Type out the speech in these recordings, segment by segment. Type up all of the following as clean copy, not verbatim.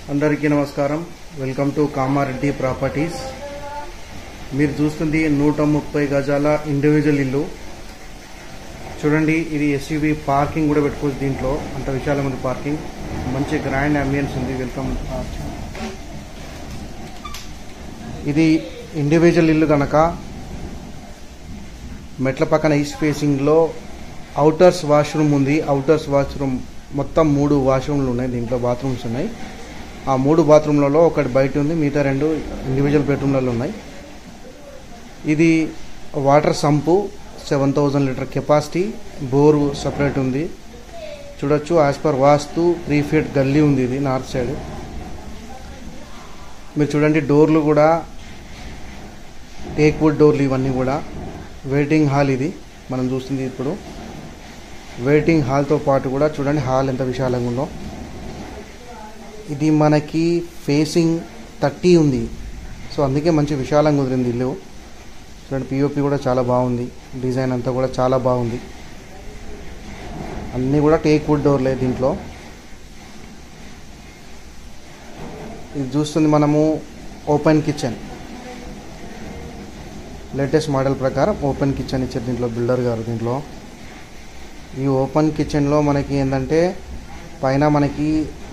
అందరికీ నమస్కారం. Welcome to Kamareddy properties. మీరు చూస్తుంది 130 గజాల ఇండివిజువల్ ఇల్లు. చూడండి, ఇది ఎస్యూవీ పార్కింగ్ కూడా పెట్టుకోవచ్చు. దీంట్లో అంత విశాలమైన పార్కింగ్, మంచి గ్రాండ్ అంబియన్స్ ఉంది. వెల్కమ్. ఇది ఇండివిజువల్ ఇల్లు కనుక మెట్ల పక్కన ఈస్ట్ ఫేసింగ్లో అవుటర్స్ వాష్రూమ్ ఉంది. అవుటర్స్ వాష్రూమ్ మొత్తం 3 వాష్రూమ్లు ఉన్నాయి. దీంట్లో బాత్రూమ్స్ ఉన్నాయి. ఆ 3 బాత్రూమ్లలో ఒకటి బయట ఉంది, మిగతా 2 ఇండివిజువల్ బెడ్రూమ్లలో ఉన్నాయి. ఇది water sump, 7000 litre capacity, bore separate ఉంది. చూడొచ్చు, యాజ్ పర్ వాస్తు 3 ఫీట్ గల్లీ ఉంది. ఇది నార్త్ సైడ్. మీరు చూడండి, డోర్లు కూడా టేక్ వుడ్ డోర్లు, ఇవన్నీ కూడా. వెయిటింగ్ హాల్ ఇది మనం చూస్తుంది. ఇప్పుడు వెయిటింగ్ హాల్తో పాటు కూడా చూడండి హాల్ ఎంత విశాలంగా ఉందో. ఇది మనకి ఫేసింగ్ 30 ఉంది. సో అందుకే మంచి విశాలంగా కుదిరింది ఇల్లు. చూడండి, పిఓపి కూడా చాలా బాగుంది. డిజైన్ అంతా కూడా చాలా బాగుంది. అన్నీ కూడా టేక్ వుడ్ డోర్లే దీంట్లో. ఇది చూస్తుంది మనము ఓపెన్ కిచెన్. లేటెస్ట్ మోడల్ ప్రకారం ఓపెన్ కిచెన్ ఇచ్చారు దీంట్లో బిల్డర్ గారు. దీంట్లో ఈ ఓపెన్ కిచెన్లో మనకి ఏంటంటే పైన మనకి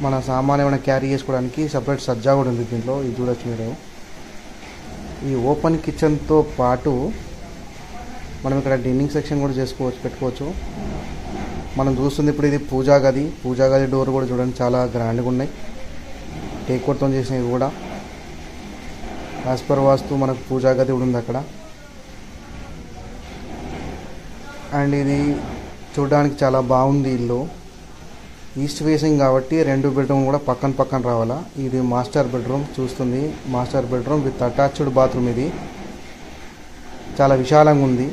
మన సామాన్ ఏమైనా క్యారీ చేసుకోవడానికి సపరేట్ సజ్జా కూడా ఉంది దీంట్లో. ఇది చూడొచ్చు మీరు. ఈ ఓపెన్ కిచెన్తో పాటు మనం ఇక్కడ డిన్నింగ్ సెక్షన్ కూడా పెట్టుకోవచ్చు. మనం చూస్తుంది ఇప్పుడు ఇది పూజా గది. పూజా గది డోర్ కూడా చూడండి చాలా గ్రాండ్గా ఉన్నాయి. టేక్వుడ్తో చేసినవి కూడా. యాజ్ పర్ వాస్తు మనకు పూజా గది కూడా ఉంది అక్కడ. అండ్ ఇది చూడడానికి చాలా బాగుంది ఇల్లు. ఈస్ట్ ఫేసింగ్ కాబట్టి 2 బెడ్రూమ్ కూడా పక్కన పక్కన రావాలా. ఇది మాస్టర్ బెడ్రూమ్ చూస్తుంది. Master bedroom with attached bathroom. ఇది చాలా విశాలంగా ఉంది.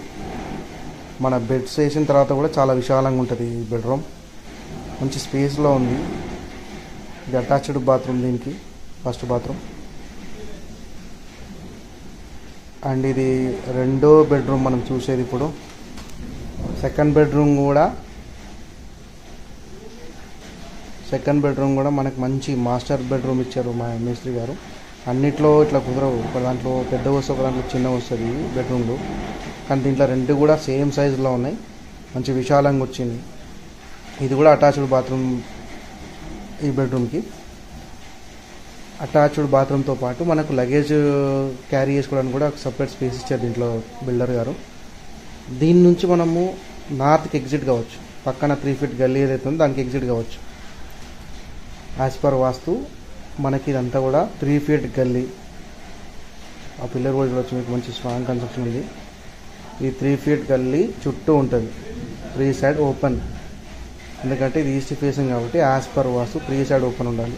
మన బెడ్స్ వేసిన తర్వాత కూడా చాలా విశాలంగా ఉంటుంది ఈ బెడ్రూమ్. మంచి స్పేస్లో ఉంది. ఇది అటాచ్డ్ బాత్రూమ్ దీనికి, ఫస్ట్ బాత్రూమ్. అండ్ ఇది 2వ బెడ్రూమ్ మనం చూసేది ఇప్పుడు. సెకండ్ బెడ్రూమ్ కూడా మనకు మంచి మాస్టర్ బెడ్రూమ్ ఇచ్చారు మా మేస్త్రి గారు. అన్నిట్లో ఇట్లా కుదరవు. ఒక దాంట్లో పెద్ద వస్తుంది, ఒక దాంట్లో చిన్న వస్తుంది బెడ్రూమ్లు. కానీ దీంట్లో 2 కూడా సేమ్ సైజులో ఉన్నాయి. మంచి విశాలంగా వచ్చింది. ఇది కూడా అటాచ్డ్ బాత్రూమ్. ఈ బెడ్రూమ్కి అటాచ్డ్ బాత్రూమ్తో పాటు మనకు లగేజ్ క్యారీ చేసుకోవడానికి కూడా సపరేట్ స్పేస్ ఇచ్చారు దీంట్లో బిల్డర్ గారు. దీని నుంచి మనము నార్త్కి ఎగ్జిట్ కావచ్చు. పక్కన 3 ఫీట్ గల్లీ ఏదైతే ఉందో దానికి ఎగ్జిట్ కావచ్చు. యాజ్ పర్ వాస్తు మనకి ఇదంతా కూడా 3 ఫీట్ గల్లీ. ఆ పిల్లర్ కూడా చూడవచ్చు మీకు, మంచి స్ట్రాంగ్ కన్స్ట్రక్షన్ ఉంది. ఈ 3 ఫీట్ గల్లీ చుట్టూ ఉంటుంది. 3 సైడ్ ఓపెన్. ఎందుకంటే ఇది ఈస్ట్ ఫేసింగ్ కాబట్టి యాజ్ పర్ వాస్తు 3 సైడ్ ఓపెన్ ఉండాలి.